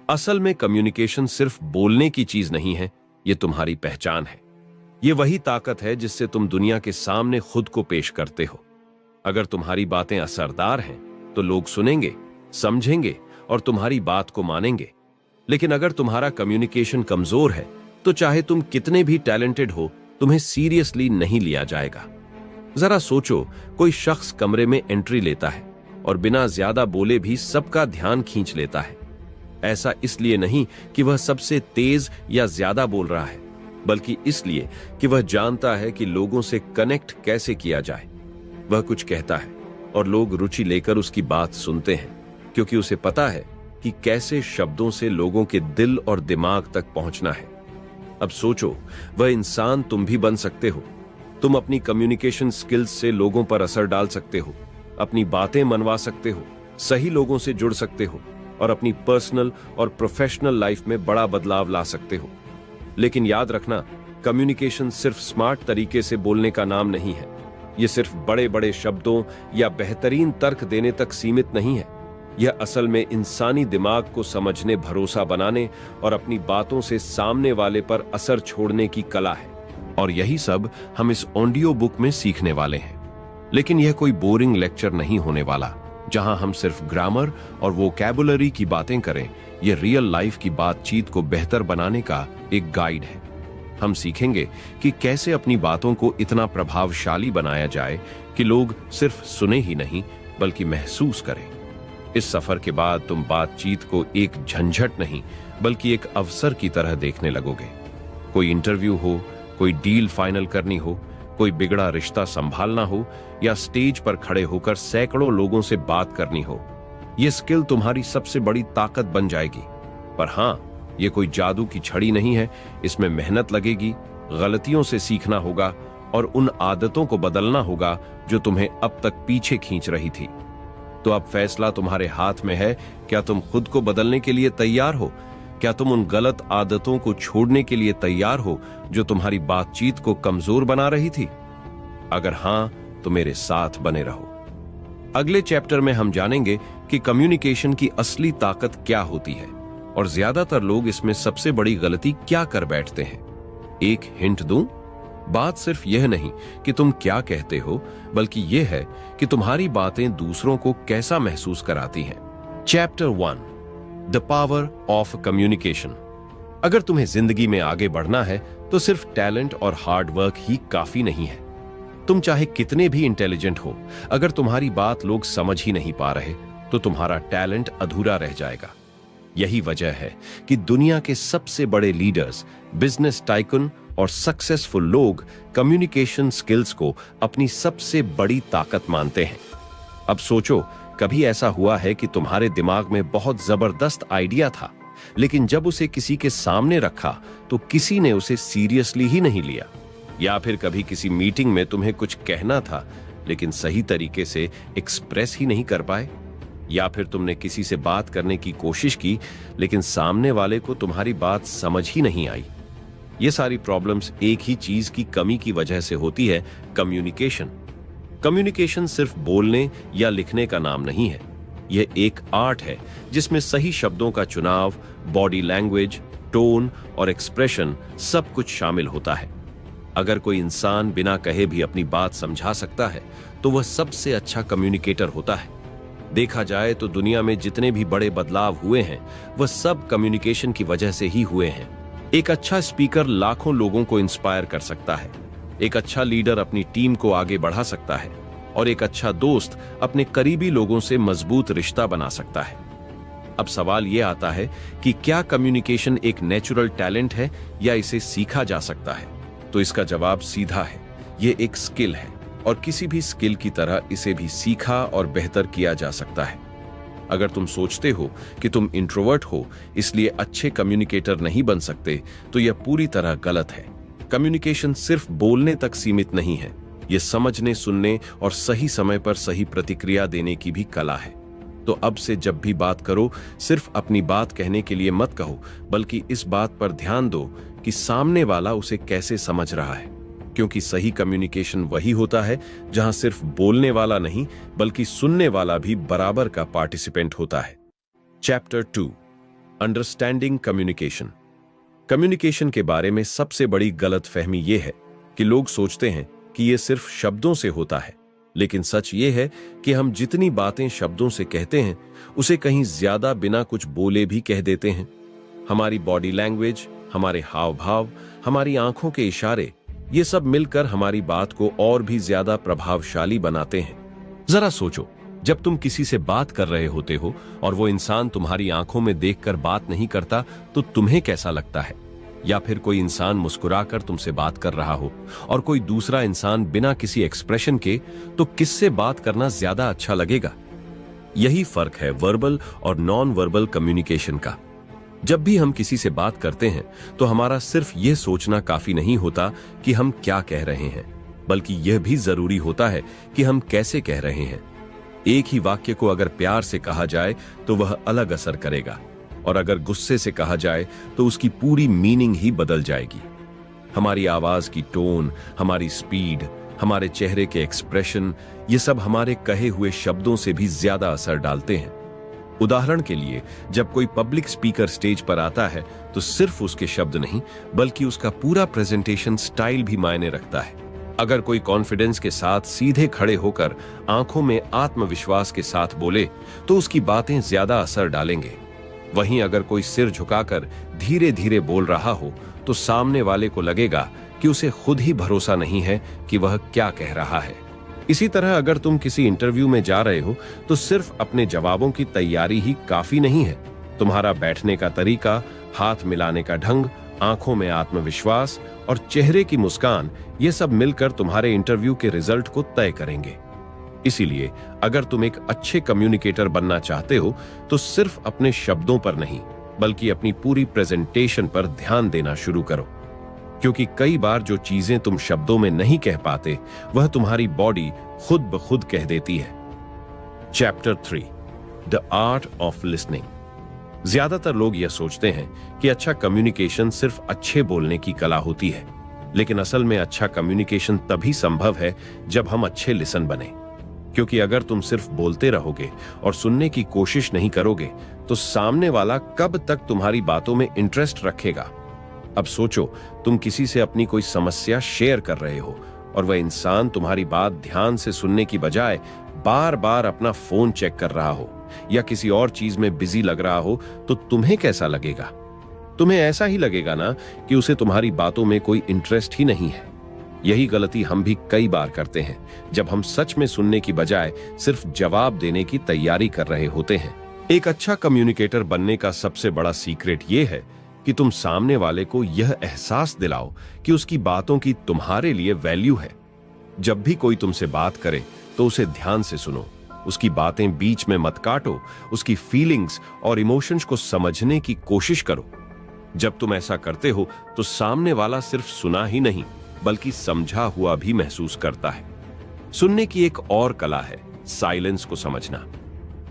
असल में कम्युनिकेशन सिर्फ बोलने की चीज नहीं है, ये तुम्हारी पहचान है। ये वही ताकत है जिससे तुम दुनिया के सामने खुद को पेश करते हो। अगर तुम्हारी बातें असरदार हैं, तो लोग सुनेंगे, समझेंगे और तुम्हारी बात को मानेंगे। लेकिन अगर तुम्हारा कम्युनिकेशन कमजोर है, तो चाहे तुम कितने भी टैलेंटेड हो, तुम्हें सीरियसली नहीं लिया जाएगा। जरा सोचो, कोई शख्स कमरे में एंट्री लेता है और बिना ज्यादा बोले भी सबका ध्यान खींच लेता है। ऐसा इसलिए नहीं कि वह सबसे तेज या ज्यादा बोल रहा है, बल्कि इसलिए कि वह जानता है कि लोगों से कनेक्ट कैसे किया जाए। वह कुछ कहता है और लोग रुचि लेकर उसकी बात सुनते हैं, क्योंकि उसे पता है कि कैसे शब्दों से लोगों के दिल और दिमाग तक पहुंचना है। अब सोचो, वह इंसान तुम भी बन सकते हो। तुम अपनी कम्युनिकेशन स्किल्स से लोगों पर असर डाल सकते हो, अपनी बातें मनवा सकते हो, सही लोगों से जुड़ सकते हो और अपनी पर्सनल और प्रोफेशनल लाइफ में बड़ा बदलाव ला सकते हो। लेकिन याद रखना, कम्युनिकेशन सिर्फ स्मार्ट तरीके से बोलने का नाम नहीं है। यह सिर्फ बड़े बड़े शब्दों या बेहतरीन तर्क देने तक सीमित नहीं है। यह असल में इंसानी दिमाग को समझने, भरोसा बनाने और अपनी बातों से सामने वाले पर असर छोड़ने की कला है। और यही सब हम इस ऑडियो बुक में सीखने वाले हैं। लेकिन यह कोई बोरिंग लेक्चर नहीं होने वाला, जहां हम सिर्फ ग्रामर और वोकैबुलरी की बातें करें। यह रियल लाइफ की बातचीत को बेहतर बनाने का एक गाइड है। हम सीखेंगे कि कैसे अपनी बातों को इतना प्रभावशाली बनाया जाए कि लोग सिर्फ सुने ही नहीं, बल्कि महसूस करें। इस सफर के बाद तुम बातचीत को एक झंझट नहीं, बल्कि एक अवसर की तरह देखने लगोगे। कोई इंटरव्यू हो, कोई डील फाइनल करनी हो, कोई बिगड़ा रिश्ता संभालना हो या स्टेज पर खड़े होकर सैकड़ों लोगों से बात करनी हो, यह स्किल तुम्हारी सबसे बड़ी ताकत बन जाएगी। पर हां, यह कोई जादू की छड़ी नहीं है। इसमें मेहनत लगेगी, गलतियों से सीखना होगा और उन आदतों को बदलना होगा जो तुम्हें अब तक पीछे खींच रही थी। तो अब फैसला तुम्हारे हाथ में है। क्या तुम खुद को बदलने के लिए तैयार हो? क्या तुम उन गलत आदतों को छोड़ने के लिए तैयार हो जो तुम्हारी बातचीत को कमजोर बना रही थी? अगर हां, तो मेरे साथ बने रहो। अगले चैप्टर में हम जानेंगे कि कम्युनिकेशन की असली ताकत क्या होती है और ज्यादातर लोग इसमें सबसे बड़ी गलती क्या कर बैठते हैं। एक हिंट दूं, बात सिर्फ यह नहीं कि तुम क्या कहते हो, बल्कि यह है कि तुम्हारी बातें दूसरों को कैसा महसूस कराती हैं। Chapter 1, the power of communication. अगर तुम्हें जिंदगी में आगे बढ़ना है, तो सिर्फ टैलेंट और हार्ड वर्क ही काफी नहीं है। तुम चाहे कितने भी इंटेलिजेंट हो, अगर तुम्हारी बात लोग समझ ही नहीं पा रहे, तो तुम्हारा टैलेंट अधूरा रह जाएगा। यही वजह है कि दुनिया के सबसे बड़े लीडर्स, बिजनेस टाइकून और सक्सेसफुल लोग कम्युनिकेशन स्किल्स को अपनी सबसे बड़ी ताकत मानते हैं। अब सोचो, कभी ऐसा हुआ है कि तुम्हारे दिमाग में बहुत जबरदस्त आइडिया था, लेकिन जब उसे किसी के सामने रखा तो किसी ने उसे सीरियसली ही नहीं लिया? या फिर कभी किसी मीटिंग में तुम्हें कुछ कहना था, लेकिन सही तरीके से एक्सप्रेस ही नहीं कर पाए? या फिर तुमने किसी से बात करने की कोशिश की, लेकिन सामने वाले को तुम्हारी बात समझ ही नहीं आई? ये सारी प्रॉब्लम्स एक ही चीज की कमी की वजह से होती है, कम्युनिकेशन। कम्युनिकेशन सिर्फ बोलने या लिखने का नाम नहीं है। यह एक आर्ट है जिसमें सही शब्दों का चुनाव, बॉडी लैंग्वेज, टोन और एक्सप्रेशन सब कुछ शामिल होता है। अगर कोई इंसान बिना कहे भी अपनी बात समझा सकता है, तो वह सबसे अच्छा कम्युनिकेटर होता है। देखा जाए तो दुनिया में जितने भी बड़े बदलाव हुए हैं, वह सब कम्युनिकेशन की वजह से ही हुए हैं। एक अच्छा स्पीकर लाखों लोगों को इंस्पायर कर सकता है, एक अच्छा लीडर अपनी टीम को आगे बढ़ा सकता है और एक अच्छा दोस्त अपने करीबी लोगों से मजबूत रिश्ता बना सकता है। अब सवाल यह आता है कि क्या कम्युनिकेशन एक नेचुरल टैलेंट है या इसे सीखा जा सकता है? तो इसका जवाब सीधा है, यह एक स्किल है और किसी भी स्किल की तरह इसे भी सीखा और बेहतर किया जा सकता है। अगर तुम सोचते हो कि तुम इंट्रोवर्ट हो, इसलिए अच्छे कम्युनिकेटर नहीं बन सकते, तो यह पूरी तरह गलत है। कम्युनिकेशन सिर्फ बोलने तक सीमित नहीं है, यह समझने, सुनने और सही समय पर सही प्रतिक्रिया देने की भी कला है। तो अब से जब भी बात करो, सिर्फ अपनी बात कहने के लिए मत कहो, बल्कि इस बात पर ध्यान दो कि सामने वाला उसे कैसे समझ रहा है। क्योंकि सही कम्युनिकेशन वही होता है जहां सिर्फ बोलने वाला नहीं, बल्कि सुनने वाला भी बराबर का पार्टिसिपेंट होता है। Chapter 2, understanding communication. कम्युनिकेशन के बारे में सबसे बड़ी गलतफहमी यह है कि लोग सोचते हैं कि यह सिर्फ शब्दों से होता है, लेकिन सच यह है कि हम जितनी बातें शब्दों से कहते हैं उसे कहीं ज्यादा बिना कुछ बोले भी कह देते हैं। हमारी बॉडी लैंग्वेज, हमारे हाव भाव, हमारी आंखों के इशारे, ये सब मिलकर हमारी बात को और भी ज्यादा प्रभावशाली बनाते हैं। जरा सोचो, जब तुम किसी से बात कर रहे होते हो और वो इंसान तुम्हारी आंखों में देखकर बात नहीं करता तो तुम्हें कैसा लगता है? या फिर कोई इंसान मुस्कुराकर तुमसे बात कर रहा हो और कोई दूसरा इंसान बिना किसी एक्सप्रेशन के, तो किससे बात करना ज्यादा अच्छा लगेगा? यही फर्क है वर्बल और नॉन वर्बल कम्युनिकेशन का। जब भी हम किसी से बात करते हैं तो हमारा सिर्फ यह सोचना काफी नहीं होता कि हम क्या कह रहे हैं, बल्कि यह भी जरूरी होता है कि हम कैसे कह रहे हैं। एक ही वाक्य को अगर प्यार से कहा जाए तो वह अलग असर करेगा, और अगर गुस्से से कहा जाए तो उसकी पूरी मीनिंग ही बदल जाएगी। हमारी आवाज की टोन, हमारी स्पीड, हमारे चेहरे के एक्सप्रेशन, ये सब हमारे कहे हुए शब्दों से भी ज्यादा असर डालते हैं। उदाहरण के लिए, जब कोई पब्लिक स्पीकर स्टेज पर आता है तो सिर्फ उसके शब्द नहीं बल्कि उसका पूरा प्रेजेंटेशन स्टाइल भी मायने रखता है। अगर कोई कॉन्फिडेंस के साथ सीधे खड़े होकर आंखों में आत्मविश्वास के साथ बोले तो उसकी बातें ज्यादा असर डालेंगे। वहीं अगर कोई सिर झुकाकर धीरे धीरे बोल रहा हो तो सामने वाले को लगेगा कि उसे खुद ही भरोसा नहीं है कि वह क्या कह रहा है। इसी तरह अगर तुम किसी इंटरव्यू में जा रहे हो तो सिर्फ अपने जवाबों की तैयारी ही काफी नहीं है। तुम्हारा बैठने का तरीका, हाथ मिलाने का ढंग, आंखों में आत्मविश्वास और चेहरे की मुस्कान, ये सब मिलकर तुम्हारे इंटरव्यू के रिजल्ट को तय करेंगे। इसीलिए अगर तुम एक अच्छे कम्युनिकेटर बनना चाहते हो तो सिर्फ अपने शब्दों पर नहीं बल्कि अपनी पूरी प्रेजेंटेशन पर ध्यान देना शुरू करो, क्योंकि कई बार जो चीजें तुम शब्दों में नहीं कह पाते वह तुम्हारी बॉडी खुद ब खुद कह देती है। Chapter 3, the art of listening. ज्यादातर लोग यह सोचते हैं कि अच्छा कम्युनिकेशन सिर्फ अच्छे बोलने की कला होती है, लेकिन असल में अच्छा कम्युनिकेशन तभी संभव है जब हम अच्छे लिसन बने। क्योंकि अगर तुम सिर्फ बोलते रहोगे और सुनने की कोशिश नहीं करोगे तो सामने वाला कब तक तुम्हारी बातों में इंटरेस्ट रखेगा? अब सोचो, तुम किसी से अपनी कोई समस्या शेयर कर रहे हो और वह इंसान तुम्हारी बात ध्यान से सुनने की बजाय बार बार अपना फोन चेक कर रहा हो या किसी और चीज में बिजी लग रहा हो, तो तुम्हें कैसा लगेगा? तुम्हें ऐसा ही लगेगा ना कि उसे तुम्हारी बातों में कोई इंटरेस्ट ही नहीं है। यही गलती हम भी कई बार करते हैं जब हम सच में सुनने की बजाय सिर्फ जवाब देने की तैयारी कर रहे होते हैं। एक अच्छा कम्युनिकेटर बनने का सबसे बड़ा सीक्रेट यह है कि तुम सामने वाले को यह एहसास दिलाओ कि उसकी बातों की तुम्हारे लिए वैल्यू है। जब भी कोई तुमसे बात करे तो उसे ध्यान से सुनो, उसकी बातें बीच में मत काटो, उसकी फीलिंग्स और इमोशंस को समझने की कोशिश करो। जब तुम ऐसा करते हो तो सामने वाला सिर्फ सुना ही नहीं बल्कि समझा हुआ भी महसूस करता है। सुनने की एक और कला है साइलेंस को समझना।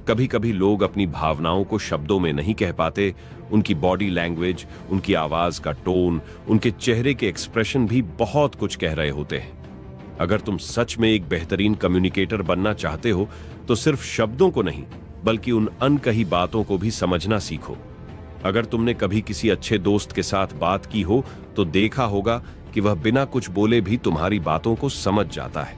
कभी कभी लोग अपनी भावनाओं को शब्दों में नहीं कह पाते। उनकी बॉडी लैंग्वेज, उनकी आवाज का टोन, उनके चेहरे के एक्सप्रेशन भी बहुत कुछ कह रहे होते हैं। अगर तुम सच में एक बेहतरीन कम्युनिकेटर बनना चाहते हो तो सिर्फ शब्दों को नहीं बल्कि उन अनकही बातों को भी समझना सीखो। अगर तुमने कभी किसी अच्छे दोस्त के साथ बात की हो तो देखा होगा कि वह बिना कुछ बोले भी तुम्हारी बातों को समझ जाता है।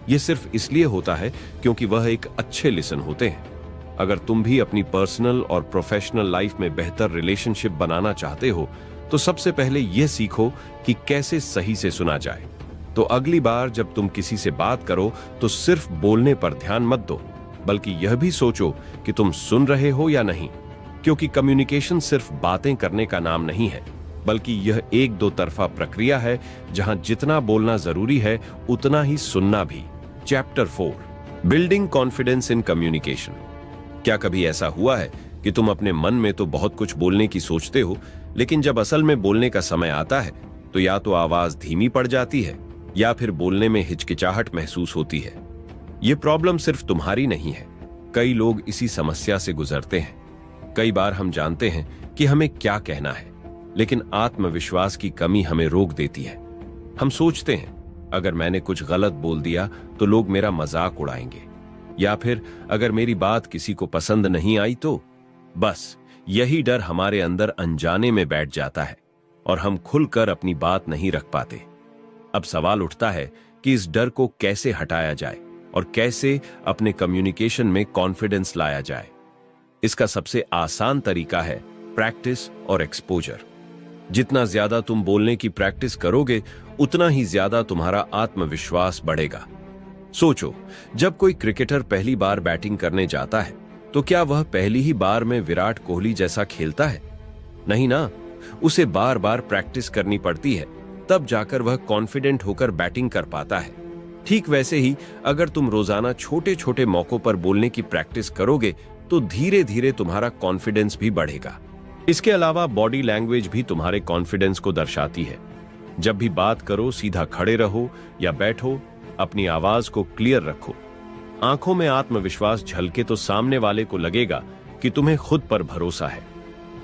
यह सिर्फ इसलिए होता है क्योंकि वह एक अच्छे लिसन होते हैं। अगर तुम भी अपनी पर्सनल और प्रोफेशनल लाइफ में बेहतर रिलेशनशिप बनाना चाहते हो तो सबसे पहले यह सीखो कि कैसे सही से सुना जाए। तो अगली बार जब तुम किसी से बात करो तो सिर्फ बोलने पर ध्यान मत दो बल्कि यह भी सोचो कि तुम सुन रहे हो या नहीं, क्योंकि कम्युनिकेशन सिर्फ बातें करने का नाम नहीं है बल्कि यह एक दो तरफा प्रक्रिया है जहां जितना बोलना जरूरी है उतना ही सुनना भी। Chapter 4, building confidence in communication. क्या कभी ऐसा हुआ है कि तुम अपने मन में तो बहुत कुछ बोलने की सोचते हो, लेकिन जब असल में बोलने का समय आता है तो या तो आवाज धीमी पड़ जाती है या फिर बोलने में हिचकिचाहट महसूस होती है? यह प्रॉब्लम सिर्फ तुम्हारी नहीं है, कई लोग इसी समस्या से गुजरते हैं। कई बार हम जानते हैं कि हमें क्या कहना है, लेकिन आत्मविश्वास की कमी हमें रोक देती है। हम सोचते हैं अगर मैंने कुछ गलत बोल दिया तो लोग मेरा मजाक उड़ाएंगे, या फिर अगर मेरी बात किसी को पसंद नहीं आई तो बस यही डर हमारे अंदर अनजाने में बैठ जाता है और हम खुलकर अपनी बात नहीं रख पाते। अब सवाल उठता है कि इस डर को कैसे हटाया जाए और कैसे अपने कम्युनिकेशन में कॉन्फिडेंस लाया जाए। इसका सबसे आसान तरीका है प्रैक्टिस और एक्सपोजर। जितना ज्यादा तुम बोलने की प्रैक्टिस करोगे, उतना ही ज्यादा तुम्हारा आत्मविश्वास बढ़ेगा। सोचो, जब कोई क्रिकेटर पहली बार बैटिंग करने जाता है तो क्या वह पहली ही बार में विराट कोहली जैसा खेलता है? नहीं ना, उसे बार बार प्रैक्टिस करनी पड़ती है, तब जाकर वह कॉन्फिडेंट होकर बैटिंग कर पाता है। ठीक वैसे ही अगर तुम रोजाना छोटे छोटे मौकों पर बोलने की प्रैक्टिस करोगे तो धीरे धीरे तुम्हारा कॉन्फिडेंस भी बढ़ेगा। इसके अलावा बॉडी लैंग्वेज भी तुम्हारे कॉन्फिडेंस को दर्शाती है। जब भी बात करो, सीधा खड़े रहो या बैठो, अपनी आवाज को क्लियर रखो। आंखों में आत्मविश्वास झलके तो सामने वाले को लगेगा कि तुम्हें खुद पर भरोसा है।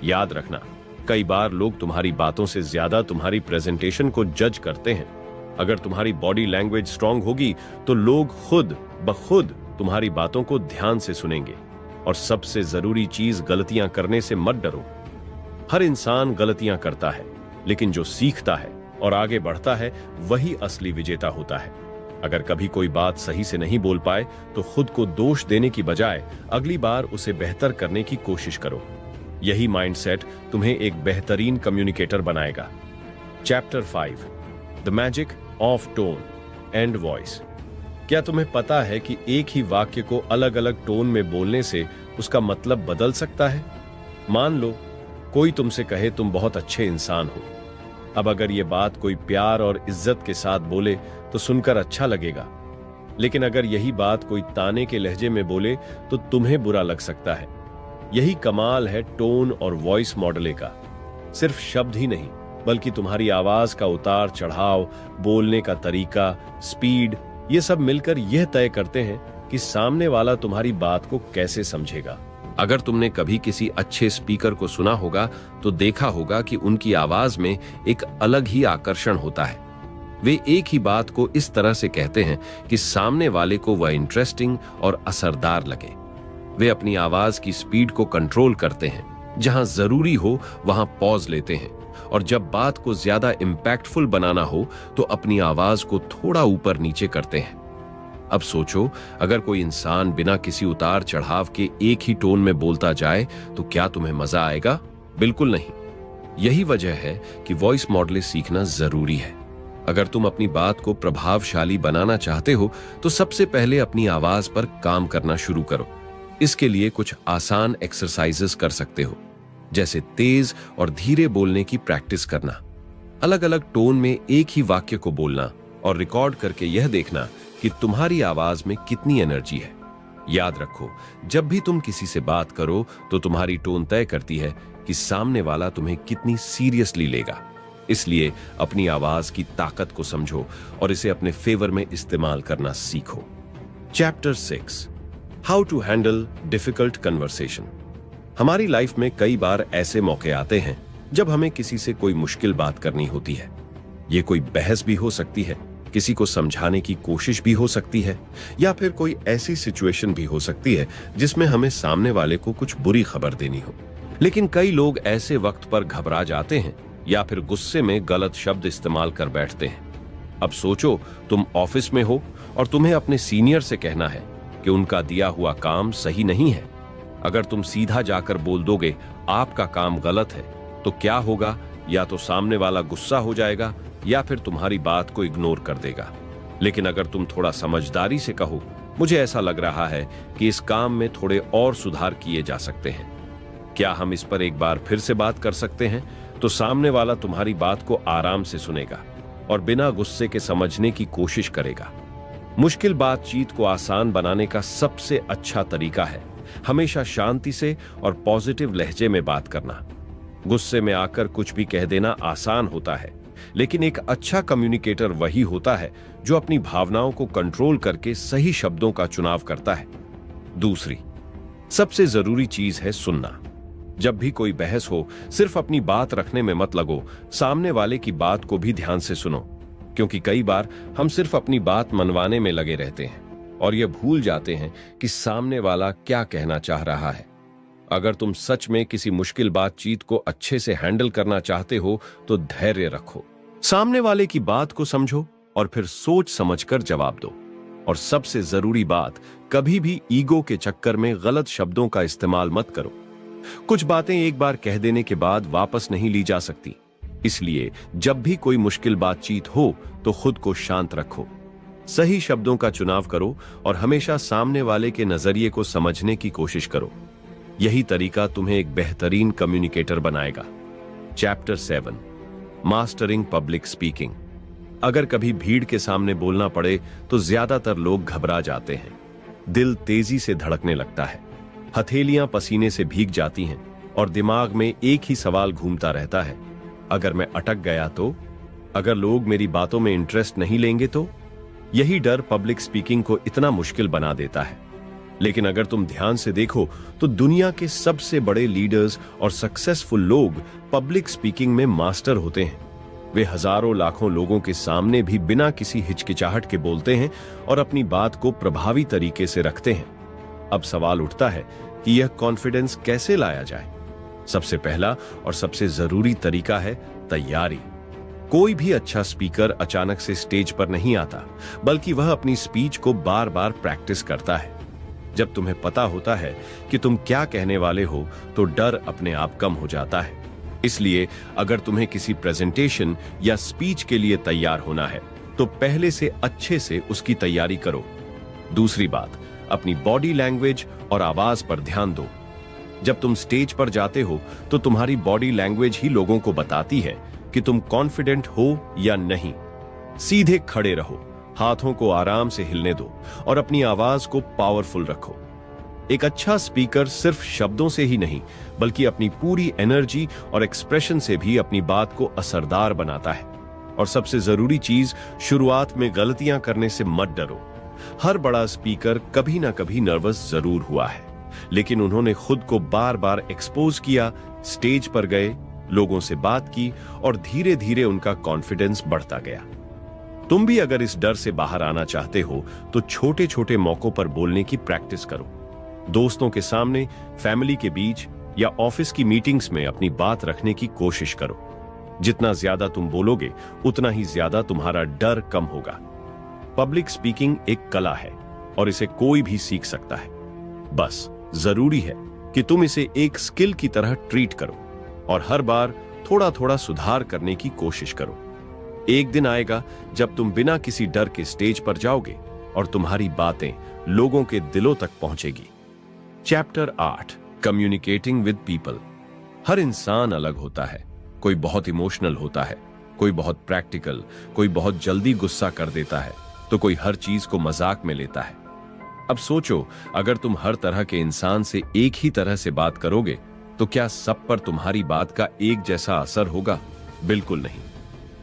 याद रखना, कई बार लोग तुम्हारी बातों से ज्यादा तुम्हारी प्रेजेंटेशन को जज करते हैं। अगर तुम्हारी बॉडी लैंग्वेज स्ट्रांग होगी तो लोग खुद ब खुद तुम्हारी बातों को ध्यान से सुनेंगे। और सबसे जरूरी चीज, गलतियां करने से मत डरो। हर इंसान गलतियां करता है, लेकिन जो सीखता है और आगे बढ़ता है वही असली विजेता होता है। अगर कभी कोई बात सही से नहीं बोल पाए तो खुद को दोष देने की बजाय अगली बार उसे बेहतर करने की कोशिश करो। यही माइंडसेट तुम्हें एक बेहतरीन कम्युनिकेटर बनाएगा। Chapter 5, the magic of tone and voice. क्या तुम्हें पता है कि एक ही वाक्य को अलग अलग टोन में बोलने से उसका मतलब बदल सकता है? मान लो कोई तुमसे कहे तुम बहुत अच्छे इंसान हो। अब अगर ये बात कोई प्यार और इज्जत के साथ बोले तो सुनकर अच्छा लगेगा, लेकिन अगर यही बात कोई ताने के लहजे में बोले तो तुम्हें बुरा लग सकता है। यही कमाल है टोन और वॉइस मॉडलिंग का। सिर्फ शब्द ही नहीं, बल्कि तुम्हारी आवाज का उतार चढ़ाव, बोलने का तरीका, स्पीड, ये सब मिलकर यह तय करते हैं कि सामने वाला तुम्हारी बात को कैसे समझेगा। अगर तुमने कभी किसी अच्छे स्पीकर को सुना होगा तो देखा होगा कि उनकी आवाज में एक अलग ही आकर्षण होता है। वे एक ही बात को इस तरह से कहते हैं कि सामने वाले को वह इंटरेस्टिंग और असरदार लगे। वे अपनी आवाज की स्पीड को कंट्रोल करते हैं, जहां जरूरी हो वहां पॉज लेते हैं, और जब बात को ज्यादा इंपैक्टफुल बनाना हो तो अपनी आवाज को थोड़ा ऊपर नीचे करते हैं। अब सोचो, अगर कोई इंसान बिना किसी उतार चढ़ाव के एक ही टोन में बोलता जाए तो क्या तुम्हें मजा आएगा? बिल्कुल नहीं। यही वजह है कि वॉइस मॉडलिंग सीखना जरूरी है। अगर तुम अपनी बात को प्रभावशाली बनाना चाहते हो तो सबसे पहले अपनी आवाज पर काम करना शुरू करो। इसके लिए कुछ आसान एक्सरसाइजेस कर सकते हो, जैसे तेज और धीरे बोलने की प्रैक्टिस करना, अलग अलग टोन में एक ही वाक्य को बोलना और रिकॉर्ड करके यह देखना कि तुम्हारी आवाज में कितनी एनर्जी है। याद रखो, जब भी तुम किसी से बात करो तो तुम्हारी टोन तय करती है कि सामने वाला तुम्हें कितनी सीरियसली लेगा। इसलिए अपनी आवाज की ताकत को समझो और इसे अपने फेवर में इस्तेमाल करना सीखो। Chapter 6, how to handle difficult conversation. हमारी लाइफ में कई बार ऐसे मौके आते हैं जब हमें किसी से कोई मुश्किल बात करनी होती है। ये कोई बहस भी हो सकती है, किसी को समझाने की कोशिश भी हो सकती है, या फिर कोई ऐसी सिचुएशन भी हो सकती है जिसमें हमें सामने वाले को कुछ बुरी खबर देनी हो। लेकिन कई लोग ऐसे वक्त पर घबरा जाते हैं या फिर गुस्से में गलत शब्द इस्तेमाल कर बैठते हैं। अब सोचो, तुम ऑफिस में हो और तुम्हें अपने सीनियर से कहना है कि उनका दिया हुआ काम सही नहीं है। अगर तुम सीधा जाकर बोल दोगे आपका काम गलत है तो क्या होगा? या तो सामने वाला गुस्सा हो जाएगा या फिर तुम्हारी बात को इग्नोर कर देगा। लेकिन अगर तुम थोड़ा समझदारी से कहो, मुझे ऐसा लग रहा है कि इस काम में थोड़े और सुधार किए जा सकते हैं, क्या हम इस पर एक बार फिर से बात कर सकते हैं, तो सामने वाला तुम्हारी बात को आराम से सुनेगा और बिना गुस्से के समझने की कोशिश करेगा। मुश्किल बातचीत को आसान बनाने का सबसे अच्छा तरीका है हमेशा शांति से और पॉजिटिव लहजे में बात करना। गुस्से में आकर कुछ भी कह देना आसान होता है, लेकिन एक अच्छा कम्युनिकेटर वही होता है जो अपनी भावनाओं को कंट्रोल करके सही शब्दों का चुनाव करता है। दूसरी सबसे जरूरी चीज है सुनना। जब भी कोई बहस हो, सिर्फ अपनी बात रखने में मत लगो, सामने वाले की बात को भी ध्यान से सुनो, क्योंकि कई बार हम सिर्फ अपनी बात मनवाने में लगे रहते हैं और ये भूल जाते हैं कि सामने वाला क्या कहना चाह रहा है। अगर तुम सच में किसी मुश्किल बातचीत को अच्छे से हैंडल करना चाहते हो तो धैर्य रखो, सामने वाले की बात को समझो और फिर सोच समझकर जवाब दो। और सबसे जरूरी बात, कभी भी ईगो के चक्कर में गलत शब्दों का इस्तेमाल मत करो। कुछ बातें एक बार कह देने के बाद वापस नहीं ली जा सकती, इसलिए जब भी कोई मुश्किल बातचीत हो तो खुद को शांत रखो, सही शब्दों का चुनाव करो और हमेशा सामने वाले के नजरिए को समझने की कोशिश करो। यही तरीका तुम्हें एक बेहतरीन कम्युनिकेटर बनाएगा। Chapter 7, mastering public speaking. अगर कभी भीड़ के सामने बोलना पड़े तो ज्यादातर लोग घबरा जाते हैं, दिल तेजी से धड़कने लगता है, हथेलियां पसीने से भीग जाती हैं और दिमाग में एक ही सवाल घूमता रहता है, अगर मैं अटक गया तो, अगर लोग मेरी बातों में इंटरेस्ट नहीं लेंगे तो। यही डर पब्लिक स्पीकिंग को इतना मुश्किल बना देता है। लेकिन अगर तुम ध्यान से देखो तो दुनिया के सबसे बड़े लीडर्स और सक्सेसफुल लोग पब्लिक स्पीकिंग में मास्टर होते हैं। वे हजारों लाखों लोगों के सामने भी बिना किसी हिचकिचाहट के बोलते हैं और अपनी बात को प्रभावी तरीके से रखते हैं। अब सवाल उठता है कि यह कॉन्फिडेंस कैसे लाया जाए। सबसे पहला और सबसे जरूरी तरीका है तैयारी। कोई भी अच्छा स्पीकर अचानक से स्टेज पर नहीं आता, बल्कि वह अपनी स्पीच को बार बार प्रैक्टिस करता है। जब तुम्हें पता होता है कि तुम क्या कहने वाले हो तो डर अपने आप कम हो जाता है। इसलिए अगर तुम्हें किसी प्रेजेंटेशन या स्पीच के लिए तैयार होना है तो पहले से अच्छे से उसकी तैयारी करो। दूसरी बात, अपनी बॉडी लैंग्वेज और आवाज पर ध्यान दो। जब तुम स्टेज पर जाते हो तो तुम्हारी बॉडी लैंग्वेज ही लोगों को बताती है कि तुम कॉन्फिडेंट हो या नहीं। सीधे खड़े रहो, हाथों को आराम से हिलने दो और अपनी आवाज को पावरफुल रखो। एक अच्छा स्पीकर सिर्फ शब्दों से ही नहीं, बल्कि अपनी पूरी एनर्जी और एक्सप्रेशन से भी अपनी बात को असरदार बनाता है। और सबसे जरूरी चीज, शुरुआत में गलतियां करने से मत डरो। हर बड़ा स्पीकर कभी ना कभी नर्वस जरूर हुआ है, लेकिन उन्होंने खुद को बार बार एक्सपोज किया, स्टेज पर गए, लोगों से बात की और धीरे धीरे उनका कॉन्फिडेंस बढ़ता गया। तुम भी अगर इस डर से बाहर आना चाहते हो तो छोटे छोटे मौकों पर बोलने की प्रैक्टिस करो। दोस्तों के सामने, फैमिली के बीच या ऑफिस की मीटिंग्स में अपनी बात रखने की कोशिश करो। जितना ज्यादा तुम बोलोगे उतना ही ज्यादा तुम्हारा डर कम होगा। पब्लिक स्पीकिंग एक कला है और इसे कोई भी सीख सकता है। बस जरूरी है कि तुम इसे एक स्किल की तरह ट्रीट करो और हर बार थोड़ा थोड़ा सुधार करने की कोशिश करो। एक दिन आएगा जब तुम बिना किसी डर के स्टेज पर जाओगे और तुम्हारी बातें लोगों के दिलों तक पहुंचेगी। Chapter 8, communicating with people. हर इंसान अलग होता है। कोई बहुत इमोशनल होता है, कोई बहुत प्रैक्टिकल, कोई बहुत जल्दी गुस्सा कर देता है, तो कोई हर चीज को मजाक में लेता है। अब सोचो, अगर तुम हर तरह के इंसान से एक ही तरह से बात करोगे तो क्या सब पर तुम्हारी बात का एक जैसा असर होगा? बिल्कुल नहीं।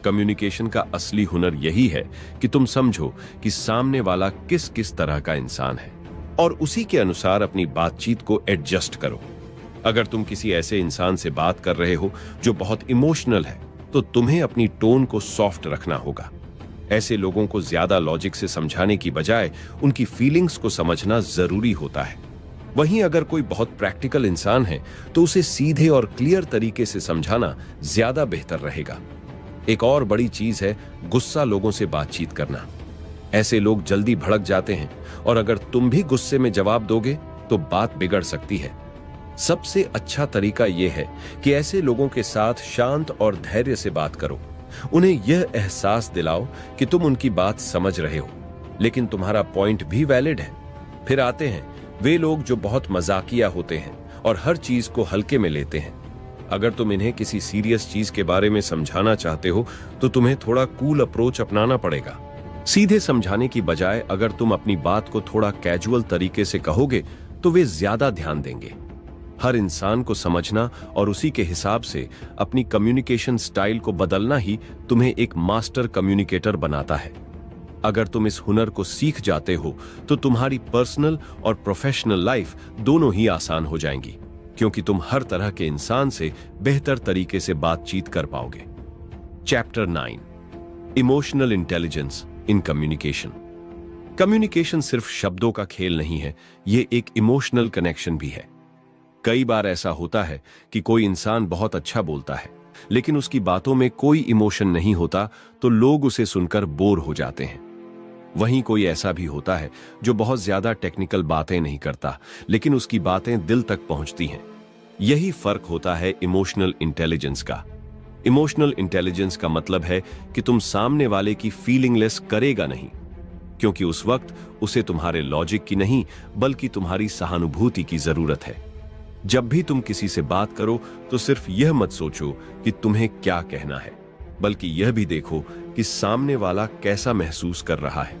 कम्युनिकेशन का असली हुनर यही है कि तुम समझो कि सामने वाला किस किस तरह का इंसान है और उसी के अनुसार अपनी बातचीत को एडजस्ट करो। अगर तुम किसी ऐसे इंसान से बात कर रहे हो जो बहुत इमोशनल है, तो तुम्हें अपनी टोन को सॉफ्ट रखना होगा। ऐसे लोगों को ज्यादा लॉजिक से समझाने की बजाय उनकी फीलिंग्स को समझना जरूरी होता है। वहीं अगर कोई बहुत प्रैक्टिकल इंसान है तो उसे सीधे और क्लियर तरीके से समझाना ज्यादा बेहतर रहेगा। एक और बड़ी चीज है गुस्सा लोगों से बातचीत करना। ऐसे लोग जल्दी भड़क जाते हैं और अगर तुम भी गुस्से में जवाब दोगे तो बात बिगड़ सकती है। सबसे अच्छा तरीका यह है कि ऐसे लोगों के साथ शांत और धैर्य से बात करो। उन्हें यह एहसास दिलाओ कि तुम उनकी बात समझ रहे हो, लेकिन तुम्हारा पॉइंट भी वैलिड है। फिर आते हैं वे लोग जो बहुत मजाकिया होते हैं और हर चीज को हल्के में लेते हैं। अगर तुम इन्हें किसी सीरियस चीज के बारे में समझाना चाहते हो तो तुम्हें थोड़ा कूल अप्रोच अपनाना पड़ेगा। सीधे समझाने की बजाय अगर तुम अपनी बात को थोड़ा कैजुअल तरीके से कहोगे तो वे ज्यादा ध्यान देंगे। हर इंसान को समझना और उसी के हिसाब से अपनी कम्युनिकेशन स्टाइल को बदलना ही तुम्हें एक मास्टर कम्युनिकेटर बनाता है। अगर तुम इस हुनर को सीख जाते हो तो तुम्हारी पर्सनल और प्रोफेशनल लाइफ दोनों ही आसान हो जाएंगी, क्योंकि तुम हर तरह के इंसान से बेहतर तरीके से बातचीत कर पाओगे। Chapter 9, emotional intelligence in communication. Communication सिर्फ शब्दों का खेल नहीं है, यह एक इमोशनल कनेक्शन भी है। कई बार ऐसा होता है कि कोई इंसान बहुत अच्छा बोलता है, लेकिन उसकी बातों में कोई इमोशन नहीं होता, तो लोग उसे सुनकर बोर हो जाते हैं। वहीं कोई ऐसा भी होता है जो बहुत ज्यादा टेक्निकल बातें नहीं करता, लेकिन उसकी बातें दिल तक पहुंचती हैं। यही फर्क होता है इमोशनल इंटेलिजेंस का। इमोशनल इंटेलिजेंस का मतलब है कि तुम सामने वाले की फीलिंगलेस करेगा नहीं, क्योंकि उस वक्त उसे तुम्हारे लॉजिक की नहीं बल्कि तुम्हारी सहानुभूति की जरूरत है। जब भी तुम किसी से बात करो तो सिर्फ यह मत सोचो कि तुम्हें क्या कहना है, बल्कि यह भी देखो कि सामने वाला कैसा महसूस कर रहा है।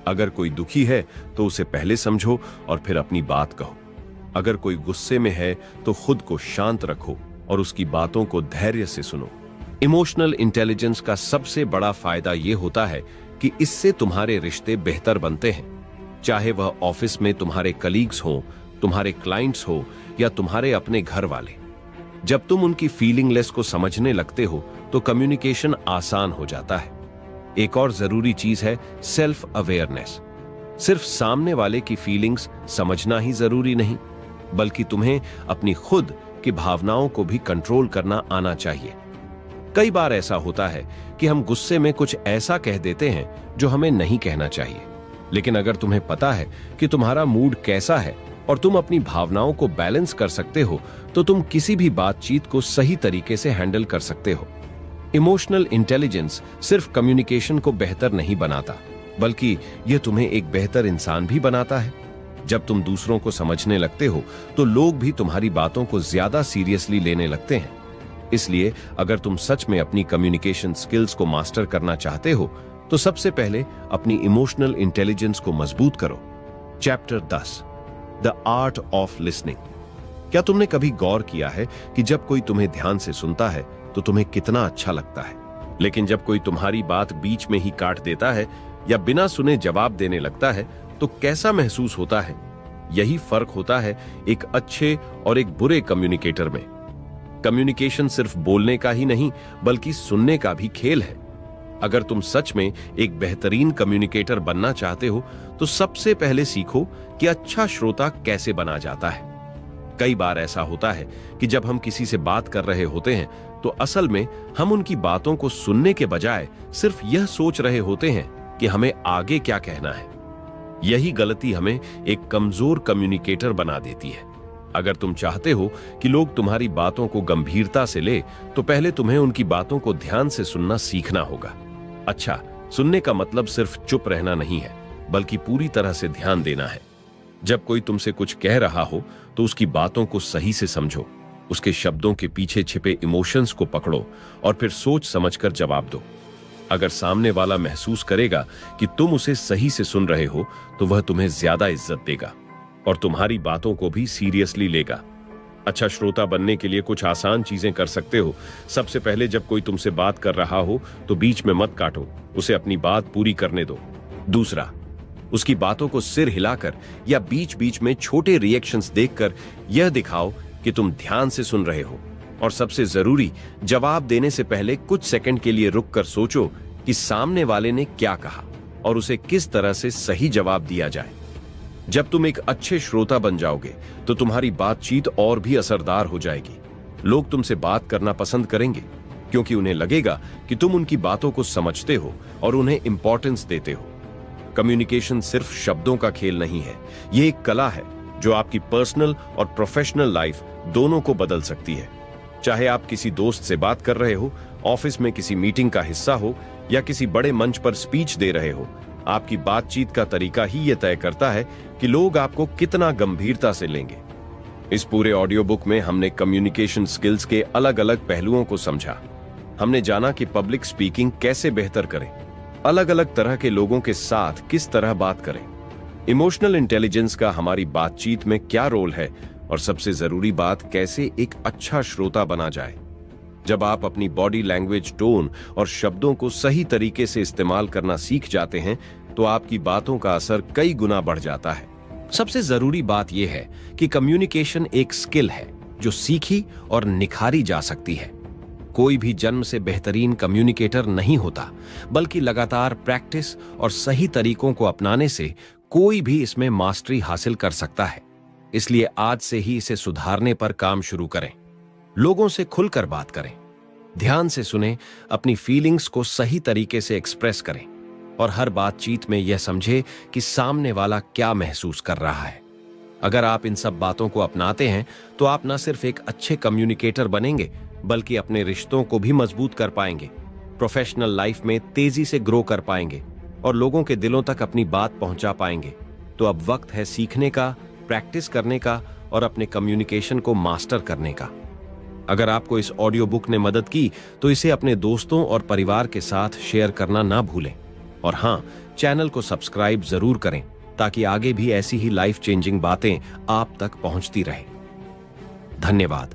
अगर कोई दुखी है तो उसे पहले समझो और फिर अपनी बात कहो। अगर कोई गुस्से में है तो खुद को शांत रखो और उसकी बातों को धैर्य से सुनो। इमोशनल इंटेलिजेंस का सबसे बड़ा फायदा यह होता है कि इससे तुम्हारे रिश्ते बेहतर बनते हैं, चाहे वह ऑफिस में तुम्हारे कलीग्स हो, तुम्हारे क्लाइंट्स हो या तुम्हारे अपने घर वाले। जब तुम उनकी फीलिंगलेस को समझने लगते हो तो कम्युनिकेशन आसान हो जाता है। एक और जरूरी चीज है सेल्फ अवेयरनेस। सिर्फ सामने वाले की फीलिंग्स समझना ही जरूरी नहीं, बल्कि तुम्हें अपनी खुद की भावनाओं को भी कंट्रोल करना आना चाहिए। कई बार ऐसा होता है कि हम गुस्से में कुछ ऐसा कह देते हैं जो हमें नहीं कहना चाहिए, लेकिन अगर तुम्हें पता है कि तुम्हारा मूड कैसा है और तुम अपनी भावनाओं को बैलेंस कर सकते हो, तो तुम किसी भी बातचीत को सही तरीके से हैंडल कर सकते हो। इमोशनल इंटेलिजेंस सिर्फ कम्युनिकेशन को बेहतर नहीं बनाता, बल्कि यह तुम्हें एक बेहतर इंसान भी बनाता है। जब तुम दूसरों को समझने लगते हो तो लोग भी तुम्हारी बातों को ज्यादा सीरियसली लेने लगते हैं। इसलिए अगर तुम सच में अपनी कम्युनिकेशन स्किल्स को मास्टर करना चाहते हो तो सबसे पहले अपनी इमोशनल इंटेलिजेंस को मजबूत करो। Chapter 10, the art of listening. क्या तुमने कभी गौर किया है कि जब कोई तुम्हें ध्यान से सुनता है तो तुम्हें कितना अच्छा लगता है, लेकिन जब कोई तुम्हारी बात बीच में ही काट देता है या बिना सुने जवाब देने लगता है तो कैसा महसूस होता है? यही फर्क होता है एक अच्छे और एक बुरे कम्युनिकेटर में। कम्युनिकेशन सिर्फ बोलने का ही नहीं बल्कि सुनने का भी खेल है। अगर तुम सच में एक बेहतरीन कम्युनिकेटर बनना चाहते हो तो सबसे पहले सीखो कि अच्छा श्रोता कैसे बना जाता है। कई बार ऐसा होता है कि जब हम किसी से बात कर रहे होते हैं तो असल में हम उनकी बातों को सुनने के बजाय सिर्फ यह सोच रहे होते हैं कि हमें आगे क्या कहना है। यही गलती हमें एक कमजोर कम्युनिकेटर बना देती है। अगर तुम चाहते हो कि लोग तुम्हारी बातों को गंभीरता से ले तो पहले तुम्हें उनकी बातों को ध्यान से सुनना सीखना होगा। अच्छा, सुनने का मतलब सिर्फ चुप रहना नहीं है, बल्कि पूरी तरह से ध्यान देना है। जब कोई तुमसे कुछ कह रहा हो तो उसकी बातों को सही से समझो, उसके शब्दों के पीछे छिपे इमोशंस को पकड़ो और फिर सोच समझकर जवाब दो। अगर सामने वाला महसूस करेगा कि तुम उसे सही से सुन रहे हो तो वह तुम्हें ज्यादा इज्जत देगा और तुम्हारी बातों को भी सीरियसली लेगा। अच्छा श्रोता बनने के लिए कुछ आसान चीजें कर सकते हो। सबसे पहले जब कोई तुमसे बात कर रहा हो तो बीच में मत काटो, उसे अपनी बात पूरी करने दो। दूसरा, उसकी बातों को सिर हिलाकर या बीच बीच में छोटे रिएक्शंस देकर यह दिखाओ कि तुम ध्यान से सुन रहे हो। और सबसे जरूरी, जवाब देने से पहले कुछ सेकंड के लिए रुककर सोचो कि सामने वाले ने क्या कहा और उसे किस तरह से सही जवाब दिया जाए। जब तुम एक अच्छे श्रोता बन जाओगे तो तुम्हारी बातचीत और भी असरदार हो जाएगी। लोग तुमसे बात करना पसंद करेंगे क्योंकि उन्हें लगेगा कि तुम उनकी बातों को समझते हो और उन्हें इंपॉर्टेंस देते हो। कम्युनिकेशन सिर्फ शब्दों का खेल नहीं है, यह एक कला है जो आपकी पर्सनल और प्रोफेशनल लाइफ दोनों को बदल सकती है। चाहे आप किसी दोस्त से बात कर रहे हो, ऑफिस में किसी मीटिंग का हिस्सा हो या किसी बड़े मंच पर स्पीच दे रहे हो, आपकी बातचीत का तरीका ही यह तय करता है कि लोग आपको कितना गंभीरता से लेंगे। इस पूरे ऑडियो बुक में हमने कम्युनिकेशन स्किल्स के अलग अलग पहलुओं को समझा। हमने जाना कि पब्लिक स्पीकिंग कैसे बेहतर करें, अलग अलग तरह के लोगों के साथ किस तरह बात करें, इमोशनल इंटेलिजेंस का हमारी बातचीत में क्या रोल है और सबसे जरूरी बात, कैसे एक अच्छा श्रोता बना जाए। जब आप अपनी बॉडी लैंग्वेज, टोन और शब्दों को सही तरीके से इस्तेमाल करना सीख जाते हैं तो आपकी बातों का असर कई गुना बढ़ जाता है। सबसे जरूरी बात यह है कि कम्युनिकेशन एक स्किल है जो सीखी और निखारी जा सकती है। कोई भी जन्म से बेहतरीन कम्युनिकेटर नहीं होता, बल्कि लगातार प्रैक्टिस और सही तरीकों को अपनाने से कोई भी इसमें मास्टरी हासिल कर सकता है। इसलिए आज से ही इसे सुधारने पर काम शुरू करें। लोगों से खुलकर बात करें, ध्यान से सुनें, अपनी फीलिंग्स को सही तरीके से एक्सप्रेस करें और हर बातचीत में यह समझे कि सामने वाला क्या महसूस कर रहा है। अगर आप इन सब बातों को अपनाते हैं तो आप न सिर्फ एक अच्छे कम्युनिकेटर बनेंगे बल्कि अपने रिश्तों को भी मजबूत कर पाएंगे, प्रोफेशनल लाइफ में तेजी से ग्रो कर पाएंगे और लोगों के दिलों तक अपनी बात पहुंचा पाएंगे। तो अब वक्त है सीखने का, प्रैक्टिस करने का और अपने कम्युनिकेशन को मास्टर करने का। अगर आपको इस ऑडियो बुक ने मदद की तो इसे अपने दोस्तों और परिवार के साथ शेयर करना ना भूलें। और हाँ, चैनल को सब्सक्राइब जरूर करें ताकि आगे भी ऐसी ही लाइफ चेंजिंग बातें आप तक पहुंचती रहे। धन्यवाद।